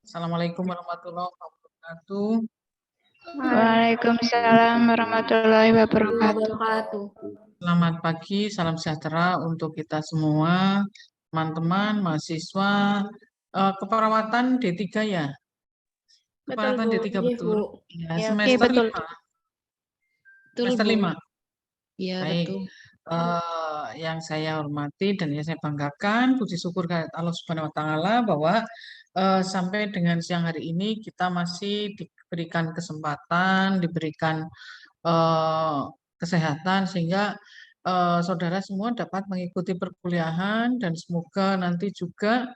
Assalamualaikum warahmatullahi wabarakatuh. Waalaikumsalam warahmatullahi wabarakatuh. Selamat pagi, salam sejahtera untuk kita semua, teman-teman, mahasiswa, keperawatan D3 ya? Betul, Keperawatan Bu. D3 Iya, betul? Bu. Ya, Iya, semester betul. 5. Betul, Semester Bu. 5. Iya, Baik. betul. Yang saya hormati dan yang saya banggakan, puji syukur kepada Allah Subhanahu wa Ta'ala bahwa sampai dengan siang hari ini kita masih diberikan kesempatan, diberikan kesehatan sehingga saudara semua dapat mengikuti perkuliahan dan semoga nanti juga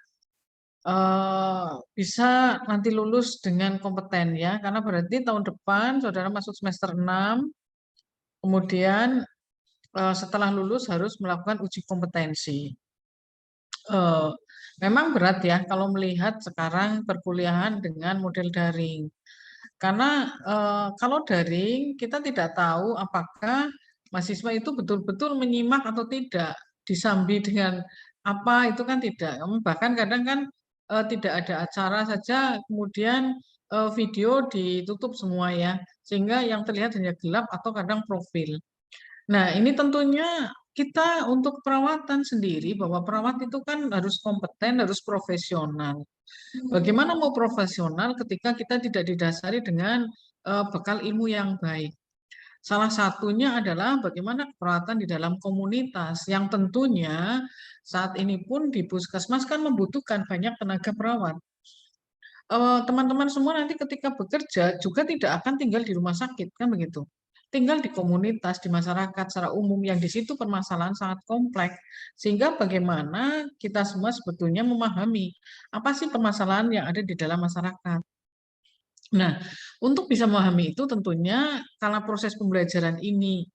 bisa nanti lulus dengan kompeten ya, karena berarti tahun depan saudara masuk semester 6, kemudian setelah lulus harus melakukan uji kompetensi. Memang berat ya kalau melihat sekarang perkuliahan dengan model daring. Karena kalau daring kita tidak tahu apakah mahasiswa itu betul-betul menyimak atau tidak, disambi dengan apa itu kan tidak. Bahkan kadang kan tidak ada acara saja, kemudian video ditutup semua ya, sehingga yang terlihat hanya gelap atau kadang profil. Nah, ini tentunya kita untuk perawatan sendiri, bahwa perawat itu kan harus kompeten, harus profesional. Bagaimana mau profesional ketika kita tidak didasari dengan bekal ilmu yang baik? Salah satunya adalah bagaimana perawatan di dalam komunitas yang tentunya saat ini pun di puskesmas kan membutuhkan banyak tenaga perawat. Teman-teman semua nanti ketika bekerja juga tidak akan tinggal di rumah sakit, kan begitu. Tinggal di komunitas, di masyarakat secara umum yang di situ permasalahan sangat kompleks. Sehingga bagaimana kita semua sebetulnya memahami apa sih permasalahan yang ada di dalam masyarakat. Nah, untuk bisa memahami itu tentunya karena proses pembelajaran ini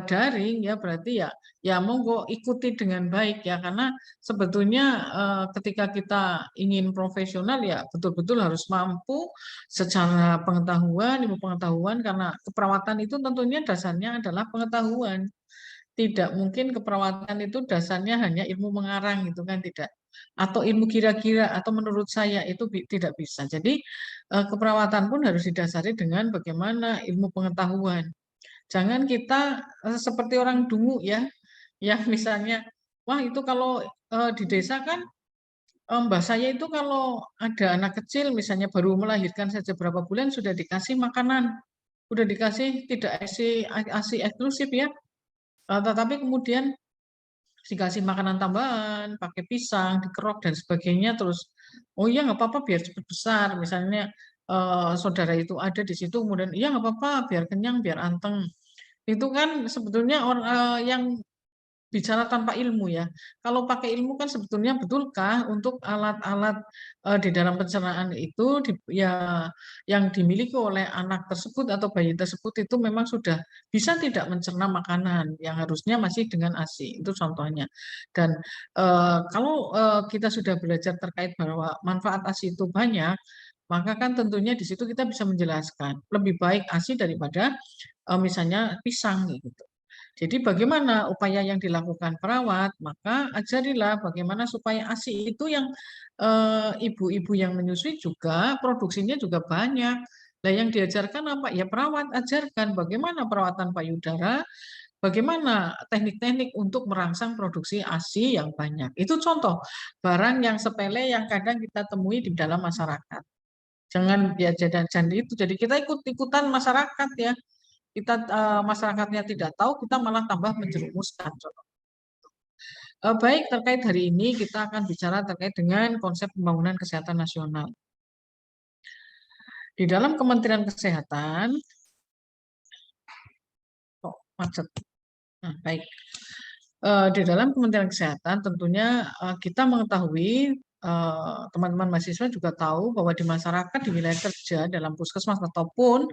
daring ya berarti ya monggo ikuti dengan baik ya, karena sebetulnya ketika kita ingin profesional ya betul-betul harus mampu secara pengetahuan, ilmu pengetahuan, karena keperawatan itu tentunya dasarnya adalah pengetahuan. Tidak mungkin keperawatan itu dasarnya hanya ilmu mengarang gitu kan, tidak. Atau ilmu kira-kira atau menurut saya itu tidak bisa. Jadi keperawatan pun harus didasari dengan bagaimana ilmu pengetahuan. Jangan kita seperti orang dungu ya, yang misalnya, wah itu kalau di desa kan mbah saya itu kalau ada anak kecil misalnya baru melahirkan saja berapa bulan sudah dikasih makanan, sudah dikasih tidak ASI eksklusif ya, tetapi kemudian dikasih makanan tambahan, pakai pisang, dikerok dan sebagainya, terus oh iya nggak apa-apa biar cepat besar, misalnya saudara itu ada di situ, kemudian iya nggak apa-apa biar kenyang, biar anteng. Itu kan sebetulnya orang yang bicara tanpa ilmu ya. Kalau pakai ilmu kan sebetulnya betulkah untuk alat-alat di dalam pencernaan itu ya yang dimiliki oleh anak tersebut atau bayi tersebut itu memang sudah bisa tidak mencerna makanan yang harusnya masih dengan ASI. Itu contohnya. Dan kalau kita sudah belajar terkait bahwa manfaat ASI itu banyak, maka kan tentunya di situ kita bisa menjelaskan lebih baik ASI daripada misalnya pisang gitu. Jadi bagaimana upaya yang dilakukan perawat, maka ajarilah bagaimana supaya ASI itu yang ibu-ibu yang menyusui juga produksinya juga banyak. Nah, yang diajarkan apa? Ya perawat ajarkan bagaimana perawatan payudara, bagaimana teknik-teknik untuk merangsang produksi ASI yang banyak. Itu contoh barang yang sepele yang kadang kita temui di dalam masyarakat. Jangan ya jangan itu. Jadi kita ikut-ikutan masyarakat ya, kita masyarakatnya tidak tahu, kita malah tambah menjerumuskan. Baik, terkait hari ini kita akan bicara terkait dengan konsep pembangunan kesehatan nasional. Di dalam Kementerian Kesehatan, kok macet. Nah, baik. Di dalam Kementerian Kesehatan tentunya kita mengetahui, teman-teman mahasiswa juga tahu bahwa di masyarakat, di wilayah kerja, dalam puskesmas ataupun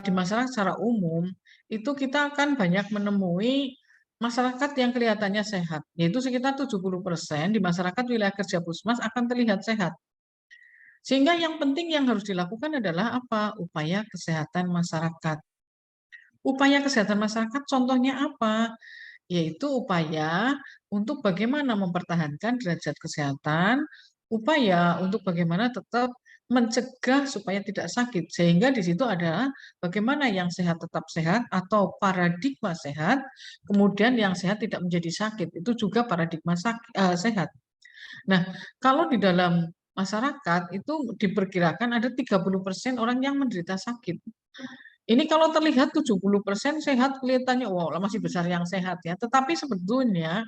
di masyarakat secara umum, itu kita akan banyak menemui masyarakat yang kelihatannya sehat, yaitu sekitar 70% di masyarakat wilayah kerja puskesmas akan terlihat sehat. Sehingga yang penting yang harus dilakukan adalah apa? Upaya kesehatan masyarakat. Upaya kesehatan masyarakat contohnya apa? Yaitu upaya untuk bagaimana mempertahankan derajat kesehatan, upaya untuk bagaimana tetap mencegah supaya tidak sakit. Sehingga di situ adalah bagaimana yang sehat tetap sehat atau paradigma sehat, kemudian yang sehat tidak menjadi sakit. Itu juga paradigma sehat. Nah, kalau di dalam masyarakat itu diperkirakan ada 30% orang yang menderita sakit. Ini kalau terlihat 70% sehat kelihatannya wow masih besar yang sehat ya. Tetapi sebetulnya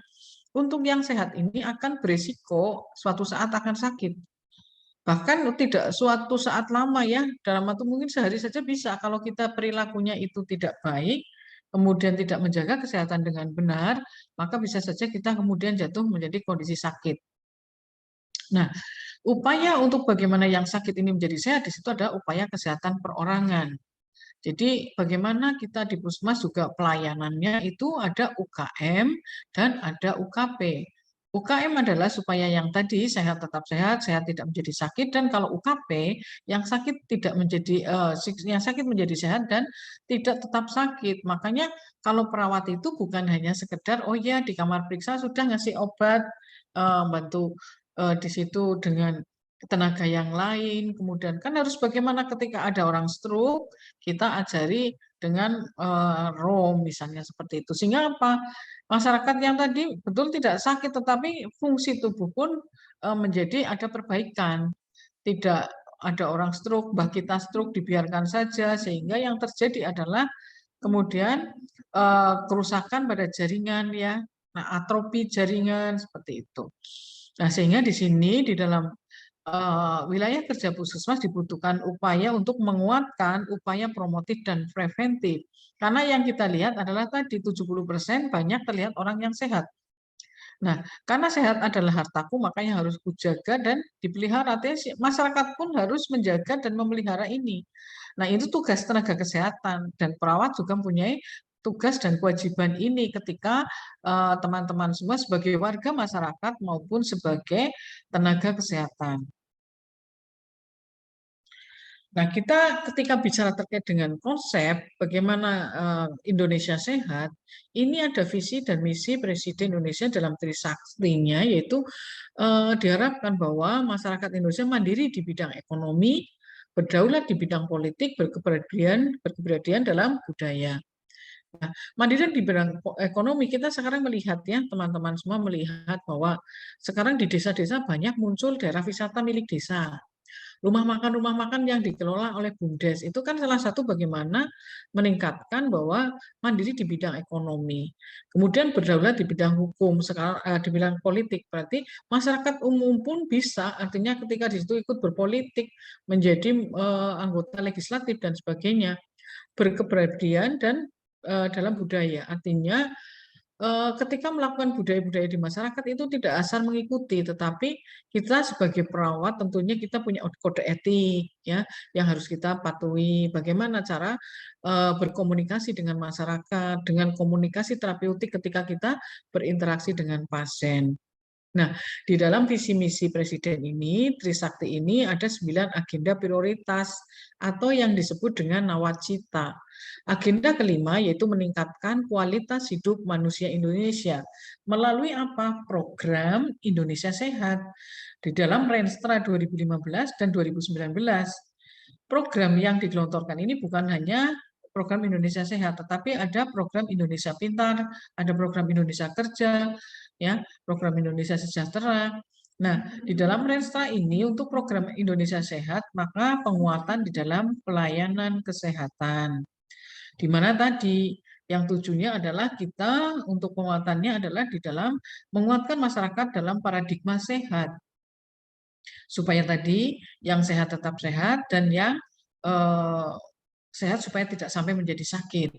untuk yang sehat ini akan berisiko suatu saat akan sakit. Bahkan tidak suatu saat lama ya, dalam waktu mungkin sehari saja bisa kalau kita perilakunya itu tidak baik, kemudian tidak menjaga kesehatan dengan benar, maka bisa saja kita kemudian jatuh menjadi kondisi sakit. Nah, upaya untuk bagaimana yang sakit ini menjadi sehat di situ ada upaya kesehatan perorangan. Jadi bagaimana kita di Puskesmas juga pelayanannya itu ada UKM dan ada UKP. UKM adalah supaya yang tadi sehat tetap sehat, sehat tidak menjadi sakit, dan kalau UKP yang sakit tidak menjadi yang sakit menjadi sehat dan tidak tetap sakit. Makanya kalau perawat itu bukan hanya sekedar oh ya di kamar periksa sudah ngasih obat, bantu di situ dengan tenaga yang lain, kemudian kan harus bagaimana ketika ada orang stroke kita ajari dengan ROM misalnya seperti itu. Sehingga apa? Masyarakat yang tadi betul tidak sakit tetapi fungsi tubuh pun menjadi ada perbaikan. Tidak ada orang stroke, bah kita stroke dibiarkan saja sehingga yang terjadi adalah kemudian kerusakan pada jaringan ya. Nah, atrofi jaringan seperti itu. Nah, sehingga di sini di dalam wilayah kerja Puskesmas dibutuhkan upaya untuk menguatkan upaya promotif dan preventif. Karena yang kita lihat adalah tadi 70% banyak terlihat orang yang sehat. Nah, karena sehat adalah hartaku, makanya harus kujaga dan dipelihara. Artinya masyarakat pun harus menjaga dan memelihara ini. Nah, itu tugas tenaga kesehatan dan perawat juga mempunyai tugas dan kewajiban ini ketika teman-teman semua sebagai warga masyarakat maupun sebagai tenaga kesehatan. Nah, kita ketika bicara terkait dengan konsep bagaimana Indonesia sehat, ini ada visi dan misi Presiden Indonesia dalam Trisaktinya, yaitu diharapkan bahwa masyarakat Indonesia mandiri di bidang ekonomi, berdaulat di bidang politik, berkepribadian dalam budaya. Nah, mandiri di bidang ekonomi kita sekarang melihat ya, teman-teman semua melihat bahwa sekarang di desa-desa banyak muncul daerah wisata milik desa. Rumah makan yang dikelola oleh BUMDes itu kan salah satu bagaimana meningkatkan bahwa mandiri di bidang ekonomi. Kemudian berdaulat di bidang hukum, sekarang di bidang politik. Berarti masyarakat umum pun bisa, artinya ketika di situ ikut berpolitik, menjadi anggota legislatif dan sebagainya, berkepribadian dan dalam budaya. Artinya ketika melakukan budaya-budaya di masyarakat itu tidak asal mengikuti, tetapi kita sebagai perawat tentunya kita punya kode etik ya yang harus kita patuhi. Bagaimana cara berkomunikasi dengan masyarakat, dengan komunikasi terapeutik ketika kita berinteraksi dengan pasien. Nah, di dalam visi misi Presiden ini, Trisakti ini ada 9 agenda prioritas atau yang disebut dengan nawacita. Agenda kelima yaitu meningkatkan kualitas hidup manusia Indonesia melalui apa? Program Indonesia Sehat di dalam Renstra 2015 dan 2019. Program yang digelontorkan ini bukan hanya program Indonesia Sehat, tetapi ada program Indonesia Pintar, ada program Indonesia Kerja, ya, program Indonesia Sejahtera. Nah, di dalam Renstra ini untuk program Indonesia Sehat, maka penguatan di dalam pelayanan kesehatan. Di mana tadi yang tujuannya adalah kita untuk penguatannya adalah di dalam menguatkan masyarakat dalam paradigma sehat. Supaya tadi yang sehat tetap sehat dan yang sehat supaya tidak sampai menjadi sakit.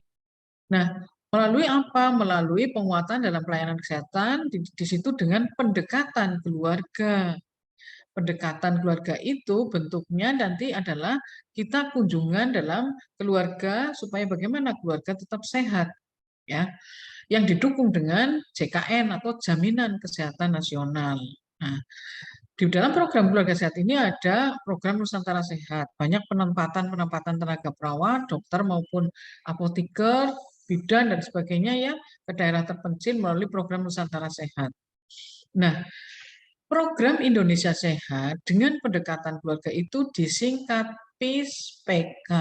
Nah, melalui apa? Melalui penguatan dalam pelayanan kesehatan di situ dengan pendekatan keluarga. Pendekatan keluarga itu bentuknya nanti adalah kita kunjungan dalam keluarga supaya bagaimana keluarga tetap sehat, ya. Yang didukung dengan JKN atau Jaminan Kesehatan Nasional. Nah, di dalam program keluarga sehat ini ada program Nusantara Sehat. Banyak penempatan tenaga perawat, dokter maupun apoteker, bidan dan sebagainya ya ke daerah terpencil melalui program Nusantara Sehat. Nah, Program Indonesia Sehat dengan pendekatan keluarga itu disingkat PISPK.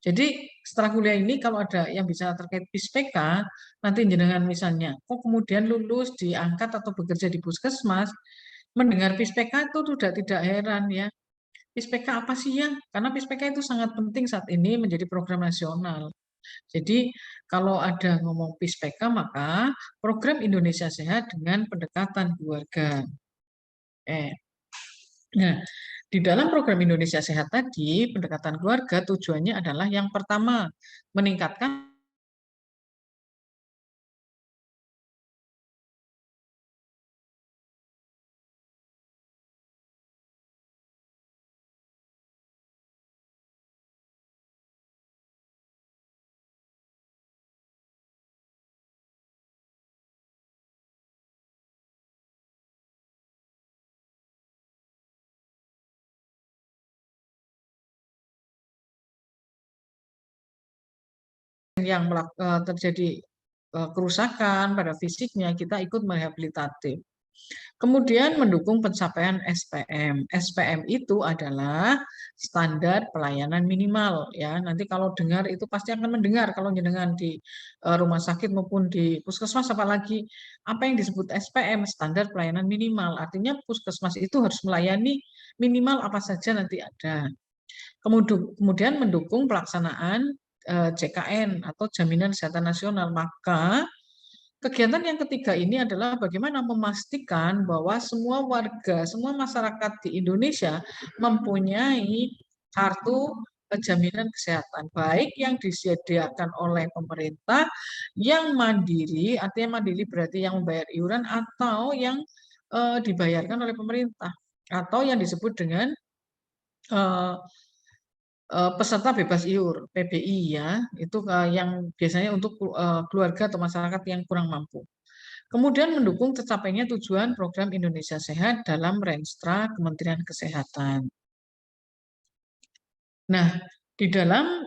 Jadi setelah kuliah ini kalau ada yang bisa terkait PISPK, nanti jenengan misalnya, kemudian lulus diangkat atau bekerja di puskesmas, mendengar PISPK itu sudah tidak heran ya. PISPK apa sih ya? Karena PISPK itu sangat penting saat ini menjadi program nasional. Jadi kalau ada ngomong PISPK maka program Indonesia Sehat dengan pendekatan keluarga. Nah, di dalam program Indonesia Sehat tadi, pendekatan keluarga tujuannya adalah yang pertama, meningkatkan yang terjadi kerusakan pada fisiknya, kita ikut merehabilitatif. Kemudian mendukung pencapaian SPM. SPM itu adalah standar pelayanan minimal ya. Nanti kalau dengar itu pasti akan mendengar kalau jenengan di rumah sakit maupun di puskesmas, apalagi apa yang disebut SPM, standar pelayanan minimal. Artinya puskesmas itu harus melayani minimal apa saja nanti ada. Kemudian mendukung pelaksanaan JKN atau Jaminan Kesehatan Nasional. Maka kegiatan yang ketiga ini adalah bagaimana memastikan bahwa semua warga, semua masyarakat di Indonesia mempunyai kartu jaminan kesehatan, baik yang disediakan oleh pemerintah, yang mandiri, artinya mandiri berarti yang membayar iuran, atau yang dibayarkan oleh pemerintah, atau yang disebut dengan peserta bebas iur PBI ya, itu yang biasanya untuk keluarga atau masyarakat yang kurang mampu. Kemudian mendukung tercapainya tujuan program Indonesia Sehat dalam Renstra Kementerian Kesehatan. Nah, di dalam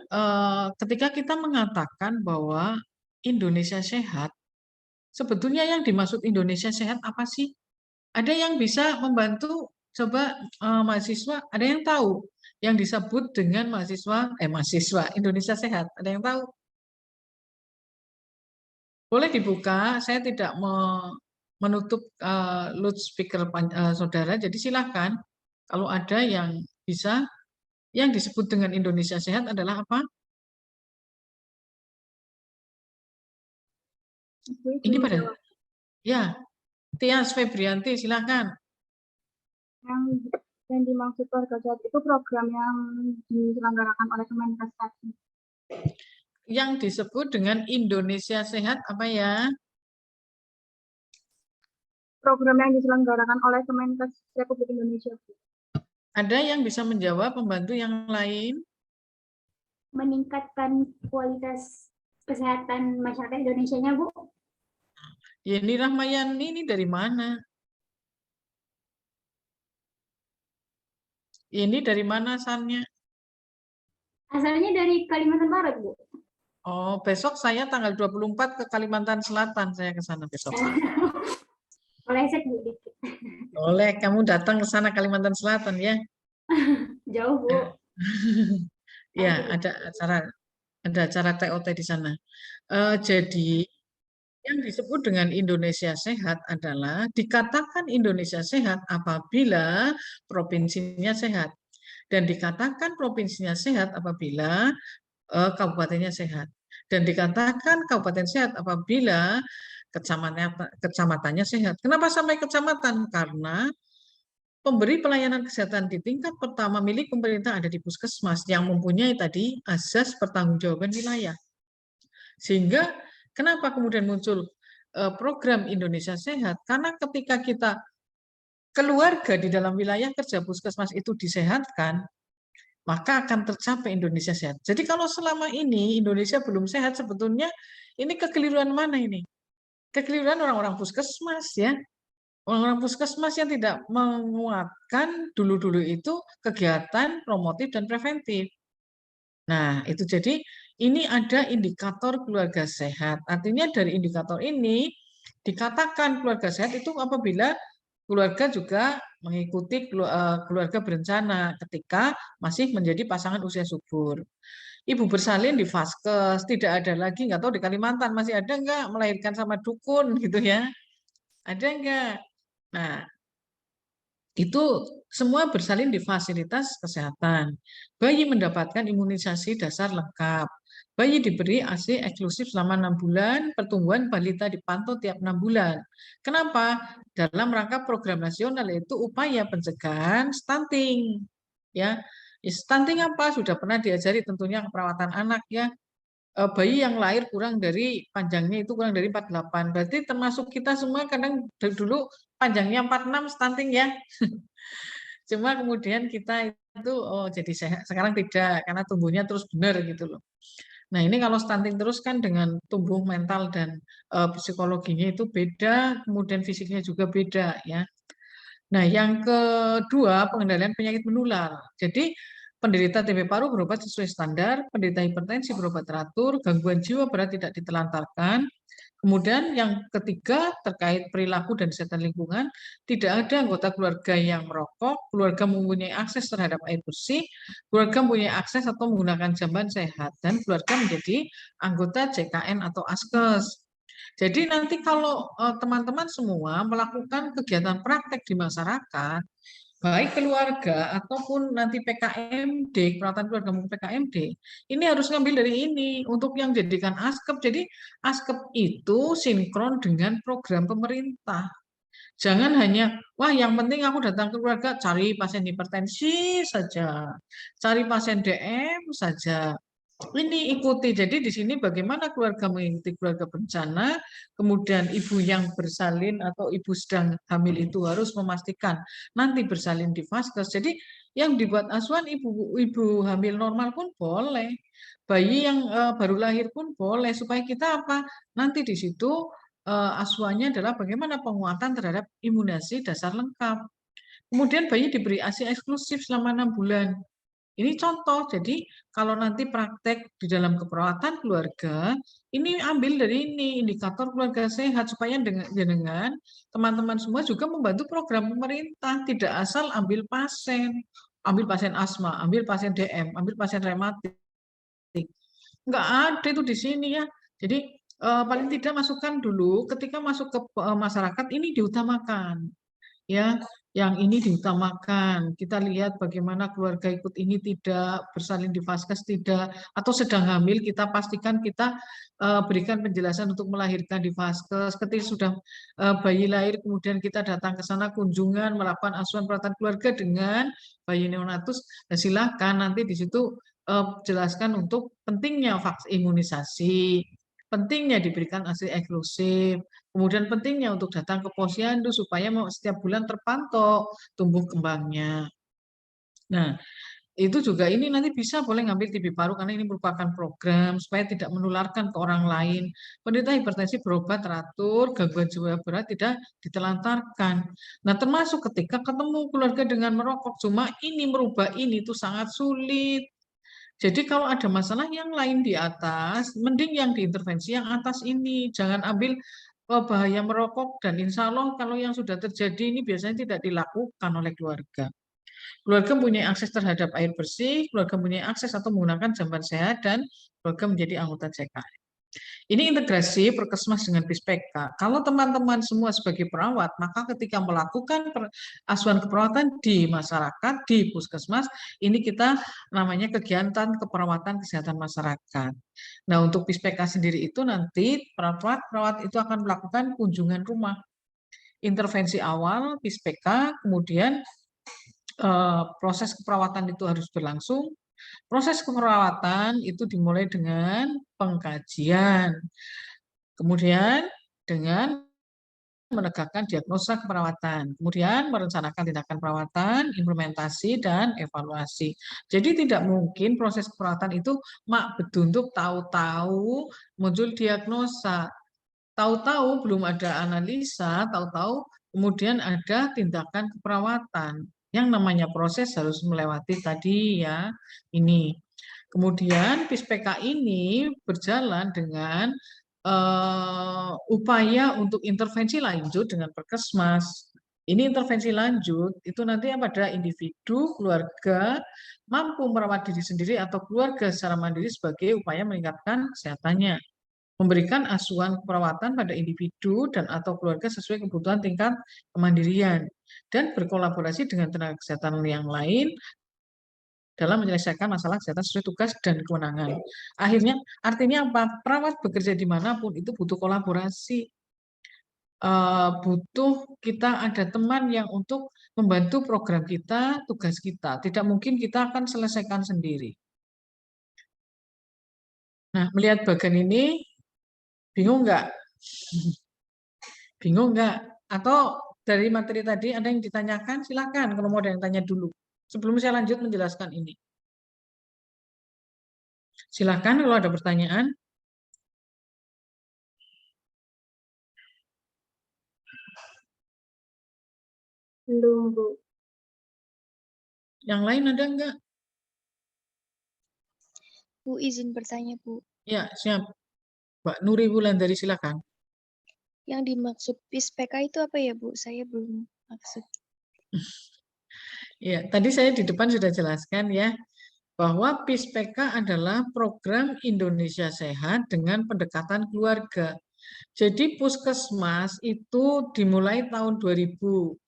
ketika kita mengatakan bahwa Indonesia Sehat, sebetulnya yang dimaksud Indonesia Sehat apa sih? Ada yang bisa membantu? Coba mahasiswa, ada yang tahu yang disebut dengan mahasiswa Indonesia Sehat? Ada yang tahu? Boleh dibuka, saya tidak menutup loudspeaker saudara, jadi silakan kalau ada yang bisa. Yang disebut dengan Indonesia Sehat adalah apa? Ini pada ya, Tias Febrianti, silakan. Yang dimaksud keluarga sehat itu program yang diselenggarakan oleh Kemenkes tadi. Yang disebut dengan Indonesia Sehat apa ya? Program yang diselenggarakan oleh Kemenkes Republik Indonesia. Ada yang bisa menjawab, membantu yang lain? Meningkatkan kualitas kesehatan masyarakat Indonesia-nya, Bu. Yeni Rahmayani ini dari mana? Ini dari mana asalnya? Asalnya dari Kalimantan Barat, Bu. Oh, besok saya tanggal 24 ke Kalimantan Selatan, saya ke sana besok. Meleset, Bu, dikit. Boleh, kamu datang ke sana Kalimantan Selatan ya? Jauh, Bu. Ya, ada acara TOT di sana. Jadi yang disebut dengan Indonesia Sehat adalah dikatakan Indonesia Sehat apabila provinsinya sehat, dan dikatakan provinsinya sehat apabila kabupatennya sehat, dan dikatakan kabupaten sehat apabila kecamatannya sehat. Kenapa sampai kecamatan? Karena pemberi pelayanan kesehatan di tingkat pertama milik pemerintah ada di puskesmas yang mempunyai tadi asas pertanggungjawaban wilayah. Sehingga kenapa kemudian muncul program Indonesia Sehat? Karena ketika kita keluarga di dalam wilayah kerja puskesmas itu disehatkan, maka akan tercapai Indonesia Sehat. Jadi kalau selama ini Indonesia belum sehat, sebetulnya ini kekeliruan mana ini? Kekeliruan orang-orang puskesmas ya. Orang-orang puskesmas yang tidak menguatkan dulu-dulu itu kegiatan promotif dan preventif. Nah, itu jadi ini ada indikator keluarga sehat. Artinya dari indikator ini dikatakan keluarga sehat itu apabila keluarga juga mengikuti keluarga berencana ketika masih menjadi pasangan usia subur. Ibu bersalin di vaskes, tidak ada lagi, nggak tahu di Kalimantan masih ada nggak melahirkan sama dukun gitu ya? Ada nggak? Nah, itu semua bersalin di fasilitas kesehatan. Bayi mendapatkan imunisasi dasar lengkap. Bayi diberi ASI eksklusif selama 6 bulan, pertumbuhan balita dipantau tiap 6 bulan. Kenapa? Dalam rangka program nasional yaitu upaya pencegahan stunting. Ya, stunting apa? Sudah pernah diajari tentunya keperawatan anak ya. Bayi yang lahir kurang dari panjangnya itu kurang dari 48. Berarti termasuk kita semua kadang dulu panjangnya 46 stunting ya. Cuma kemudian kita itu jadi sehat. Sekarang tidak karena tumbuhnya terus benar gitu loh. Nah, ini kalau stunting terus kan dengan tumbuh mental dan psikologinya itu beda, kemudian fisiknya juga beda ya. Nah, yang kedua pengendalian penyakit menular. Jadi penderita TB paru berobat sesuai standar, penderita hipertensi berobat teratur, gangguan jiwa berat tidak ditelantarkan. Kemudian yang ketiga terkait perilaku dan kesehatan lingkungan, tidak ada anggota keluarga yang merokok, keluarga mempunyai akses terhadap air bersih, keluarga mempunyai akses atau menggunakan jamban sehat, dan keluarga menjadi anggota JKN atau ASKES. Jadi nanti kalau teman-teman semua melakukan kegiatan praktek di masyarakat, baik keluarga ataupun nanti PKMD, perawatan keluarga maupun PKMD, ini harus ngambil dari ini untuk yang jadikan ASKEP. Jadi ASKEP itu sinkron dengan program pemerintah. Jangan hanya, wah yang penting aku datang ke keluarga cari pasien hipertensi saja, cari pasien DM saja. Ini ikuti, jadi di sini bagaimana keluarga mengikuti keluarga berencana, kemudian ibu yang bersalin atau ibu sedang hamil itu harus memastikan nanti bersalin di vaskes. Jadi yang dibuat asuhan ibu hamil normal pun boleh, bayi yang baru lahir pun boleh, supaya kita apa? Nanti di situ asuhannya adalah bagaimana penguatan terhadap imunisasi dasar lengkap. Kemudian bayi diberi ASI eksklusif selama 6 bulan. Ini contoh, jadi kalau nanti praktek di dalam keperawatan keluarga, ini ambil dari ini, indikator keluarga sehat, supaya dengan teman-teman semua juga membantu program pemerintah, tidak asal ambil pasien asma, ambil pasien DM, ambil pasien rematik. Enggak ada itu di sini ya. Jadi paling tidak masukkan dulu, ketika masuk ke masyarakat ini diutamakan. Ya, yang ini diutamakan. Kita lihat bagaimana keluarga ikut ini tidak, bersalin di vaskes tidak, atau sedang hamil kita pastikan kita berikan penjelasan untuk melahirkan di vaskes. Ketika sudah bayi lahir kemudian kita datang ke sana kunjungan melakukan asuhan perawatan keluarga dengan bayi neonatus, silakan nanti di situ jelaskan untuk pentingnya vaksin imunisasi, pentingnya diberikan ASI eksklusif, kemudian pentingnya untuk datang ke posyandu supaya setiap bulan terpantau tumbuh kembangnya. Nah, itu juga ini nanti bisa boleh ngambil TB paru karena ini merupakan program supaya tidak menularkan ke orang lain. Penderita hipertensi berobat teratur, gangguan jiwa berat tidak ditelantarkan. Nah, termasuk ketika ketemu keluarga dengan merokok, cuma ini merubah ini itu sangat sulit. Jadi kalau ada masalah yang lain di atas, mending yang diintervensi yang atas ini. Jangan ambil bahaya merokok, dan insya Allah kalau yang sudah terjadi ini biasanya tidak dilakukan oleh keluarga. Keluarga mempunyai akses terhadap air bersih, keluarga mempunyai akses atau menggunakan jamban sehat, dan keluarga menjadi anggota JKN. Ini integrasi Perkesmas dengan Pispeka. Kalau teman-teman semua sebagai perawat, maka ketika melakukan asuhan keperawatan di masyarakat, di puskesmas, ini kita namanya kegiatan keperawatan kesehatan masyarakat. Nah, untuk Pispeka sendiri itu nanti perawat itu akan melakukan kunjungan rumah. Intervensi awal Pispeka, kemudian proses keperawatan itu harus berlangsung. Proses keperawatan itu dimulai dengan pengkajian, kemudian dengan menegakkan diagnosa keperawatan, kemudian merencanakan tindakan perawatan, implementasi, dan evaluasi. Jadi tidak mungkin proses keperawatan itu mak bedunduk tahu-tahu muncul diagnosa, tahu-tahu belum ada analisa, tahu-tahu kemudian ada tindakan keperawatan. Yang namanya proses harus melewati tadi ya ini. Kemudian Pispeka ini berjalan dengan upaya untuk intervensi lanjut dengan Perkesmas. Ini intervensi lanjut, itu nanti pada individu, keluarga, mampu merawat diri sendiri atau keluarga secara mandiri sebagai upaya meningkatkan kesehatannya. Memberikan asuhan perawatan pada individu dan atau keluarga sesuai kebutuhan tingkat kemandirian. Dan berkolaborasi dengan tenaga kesehatan yang lain dalam menyelesaikan masalah kesehatan sesuai tugas dan kewenangan. Akhirnya, artinya apa? Perawat bekerja dimanapun itu butuh kolaborasi. Butuh kita ada teman yang untuk membantu program kita, tugas kita. Tidak mungkin kita akan selesaikan sendiri. Nah, melihat bagian ini, bingung nggak? Bingung nggak? Atau dari materi tadi ada yang ditanyakan? Silakan kalau mau ada yang tanya dulu. Sebelum saya lanjut menjelaskan ini. Silakan kalau ada pertanyaan. Belum, Bu. Yang lain ada nggak? Bu, izin bertanya, Bu. Ya, siap. Mbak Nuri Wulandari, silakan. Yang dimaksud PISPK itu apa ya, Bu? Saya belum maksud. Ya, tadi saya di depan sudah jelaskan ya, bahwa PISPK adalah program Indonesia Sehat dengan pendekatan keluarga. Jadi puskesmas itu dimulai tahun 2018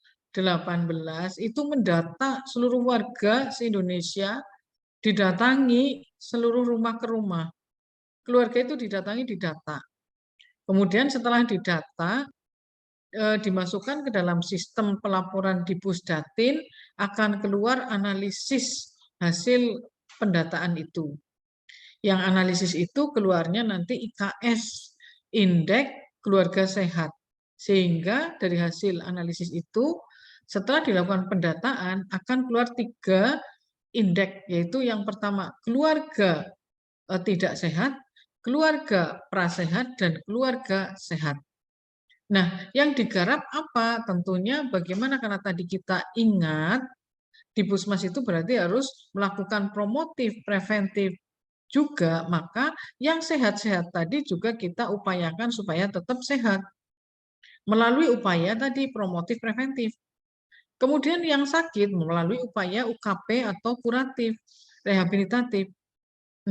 itu mendata seluruh warga se-Indonesia, didatangi seluruh rumah ke rumah. Keluarga itu didatangi, didata. Kemudian setelah didata, dimasukkan ke dalam sistem pelaporan di Pusdatin, akan keluar analisis hasil pendataan itu. Yang analisis itu keluarnya nanti IKS, Indeks Keluarga Sehat. Sehingga dari hasil analisis itu, setelah dilakukan pendataan, akan keluar 3 indeks, yaitu yang pertama keluarga tidak sehat, keluarga prasehat, dan keluarga sehat. Nah, yang digarap apa? Tentunya bagaimana, karena tadi kita ingat, di Puskesmas itu berarti harus melakukan promotif, preventif juga, maka yang sehat-sehat tadi juga kita upayakan supaya tetap sehat. Melalui upaya tadi promotif, preventif. Kemudian yang sakit melalui upaya UKP atau kuratif, rehabilitatif.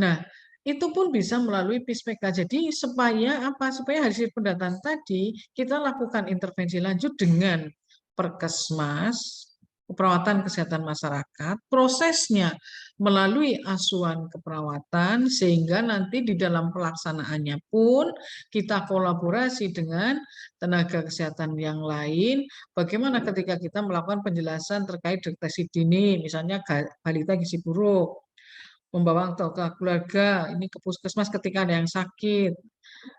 Nah, itu pun bisa melalui PISPK. Jadi supaya apa? Supaya hasil pendataan tadi kita lakukan intervensi lanjut dengan Perkesmas, perawatan kesehatan masyarakat, prosesnya melalui asuhan keperawatan, sehingga nanti di dalam pelaksanaannya pun kita kolaborasi dengan tenaga kesehatan yang lain. Bagaimana ketika kita melakukan penjelasan terkait deteksi dini, misalnya balita gizi buruk, membawa ke keluarga, ini ke puskesmas ketika ada yang sakit,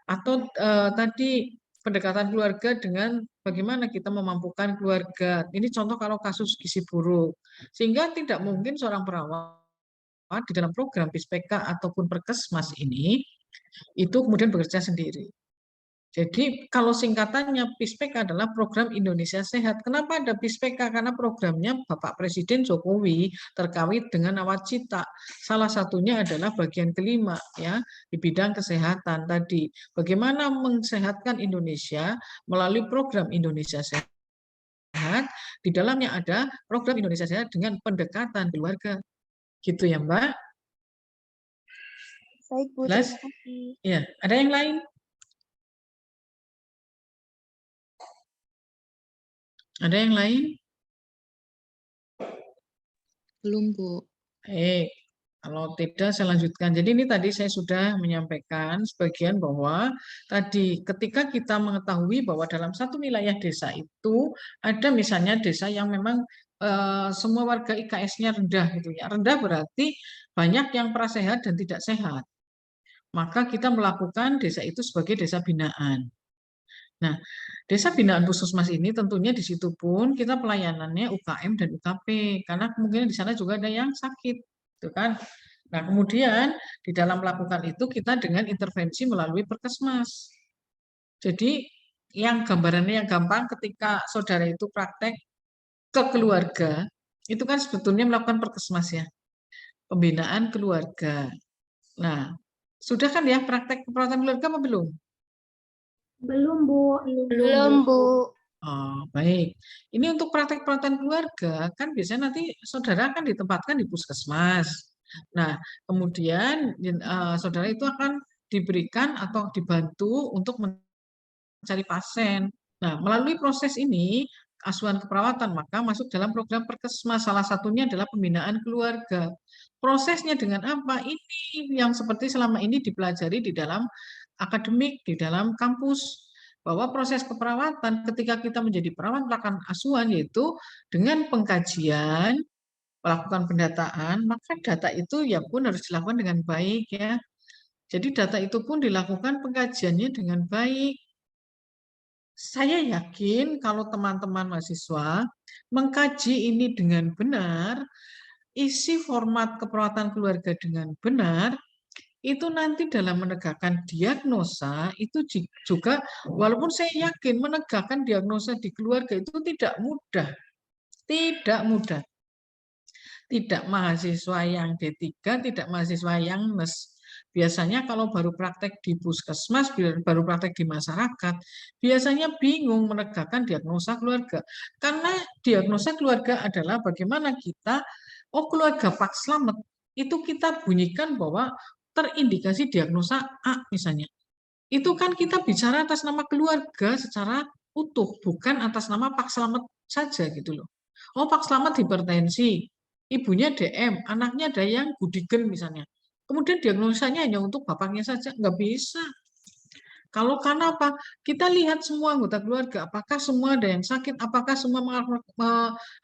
atau tadi pendekatan keluarga dengan bagaimana kita memampukan keluarga. Ini contoh kalau kasus gizi buruk, sehingga tidak mungkin seorang perawat di dalam program PISPK ataupun Perkesmas ini itu kemudian bekerja sendiri. Jadi kalau singkatannya PISPK adalah program Indonesia Sehat. Kenapa ada PISPK? Karena programnya Bapak Presiden Jokowi terkait dengan nawacita. Salah satunya adalah bagian kelima ya, di bidang kesehatan tadi. Bagaimana mensehatkan Indonesia melalui program Indonesia Sehat. Di dalamnya ada program Indonesia Sehat dengan pendekatan keluarga. Gitu ya, Mbak. Baik, Bu. Jelas? Terima kasih. Ya, ada yang lain? Ada yang lain? Belum, Bu. Kalau tidak saya lanjutkan. Jadi ini tadi saya sudah menyampaikan sebagian bahwa tadi ketika kita mengetahui bahwa dalam satu wilayah desa itu ada misalnya desa yang memang semua warga IKS-nya rendah gitu ya. Rendah berarti banyak yang prasehat dan tidak sehat. Maka kita melakukan desa itu sebagai desa binaan. Nah, desa binaan puskesmas ini tentunya di situ pun kita pelayanannya UKM dan UKP karena kemungkinan di sana juga ada yang sakit, gitu kan? Nah, kemudian di dalam melakukan itu kita dengan intervensi melalui Perkesmas. Jadi yang gambarannya yang gampang ketika saudara itu praktek ke keluarga, itu kan sebetulnya melakukan Perkesmas ya, pembinaan keluarga. Nah, sudah kan ya praktek keperawatan keluarga apa belum? Belum, Bu. Belum, Bu. Baik. Ini untuk praktek-praktek keluarga, kan biasanya nanti saudara akan ditempatkan di puskesmas. Nah, kemudian saudara itu akan diberikan atau dibantu untuk mencari pasien. Nah, melalui proses ini, asuhan keperawatan, maka masuk dalam program Perkesmas. Salah satunya adalah pembinaan keluarga. Prosesnya dengan apa? Ini yang seperti selama ini dipelajari di dalam akademik, di dalam kampus. Bahwa proses keperawatan ketika kita menjadi perawat melakukan asuhan yaitu dengan pengkajian, melakukan pendataan, maka data itu ya pun harus dilakukan dengan baik ya. Jadi data itu pun dilakukan pengkajiannya dengan baik. Saya yakin kalau teman-teman mahasiswa mengkaji ini dengan benar, isi format keperawatan keluarga dengan benar, itu nanti dalam menegakkan diagnosa itu juga, walaupun saya yakin menegakkan diagnosa di keluarga itu tidak mudah. Tidak mudah. Tidak mahasiswa yang D3, tidak mahasiswa yang NES. Biasanya kalau baru praktek di puskesmas, baru praktek di masyarakat, biasanya bingung menegakkan diagnosa keluarga. Karena diagnosa keluarga adalah bagaimana kita, keluarga Pak Slamet, itu kita bunyikan bahwa terindikasi diagnosa A misalnya. Itu kan kita bicara atas nama keluarga secara utuh, bukan atas nama Pak Slamet saja gitu loh. Oh, Pak Slamet hipertensi, ibunya DM, anaknya ada yang gudigen misalnya. Kemudian diagnosanya hanya untuk bapaknya saja, nggak bisa. Kalau karena apa? Kita lihat semua anggota keluarga, apakah semua ada yang sakit, apakah semua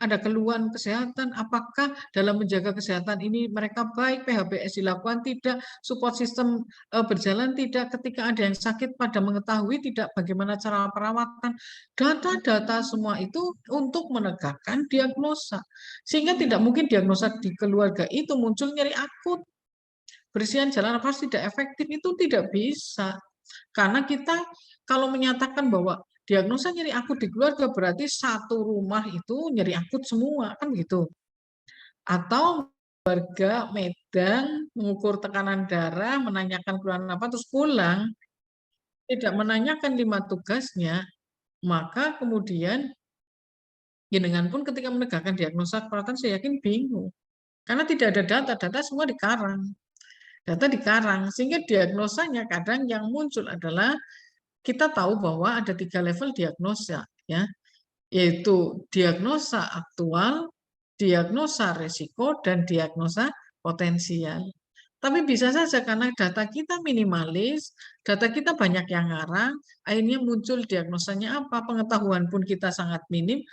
ada keluhan kesehatan, apakah dalam menjaga kesehatan ini mereka baik, PHBS dilakukan tidak, support system berjalan tidak, ketika ada yang sakit pada mengetahui tidak bagaimana cara perawatan. Data-data semua itu untuk menegakkan diagnosa. Sehingga tidak mungkin diagnosa di keluarga itu muncul nyeri akut. Bersihan jalan nafas tidak efektif itu tidak bisa. Karena kita kalau menyatakan bahwa diagnosa nyeri akut di keluarga berarti satu rumah itu nyeri akut semua, kan gitu. Atau warga Medan mengukur tekanan darah, menanyakan keluhan apa, terus pulang, tidak menanyakan 5 tugasnya, maka kemudian jenengan pun ketika menegakkan diagnosa keperawatan saya yakin bingung. Karena tidak ada data semua dikarang. Data dikarang, sehingga diagnosanya kadang yang muncul adalah kita tahu bahwa ada 3 level diagnosa, ya, yaitu diagnosa aktual, diagnosa resiko, dan diagnosa potensial. Tapi bisa saja karena data kita minimalis, data kita banyak yang ngarang, akhirnya muncul diagnosanya apa, pengetahuan pun kita sangat minim,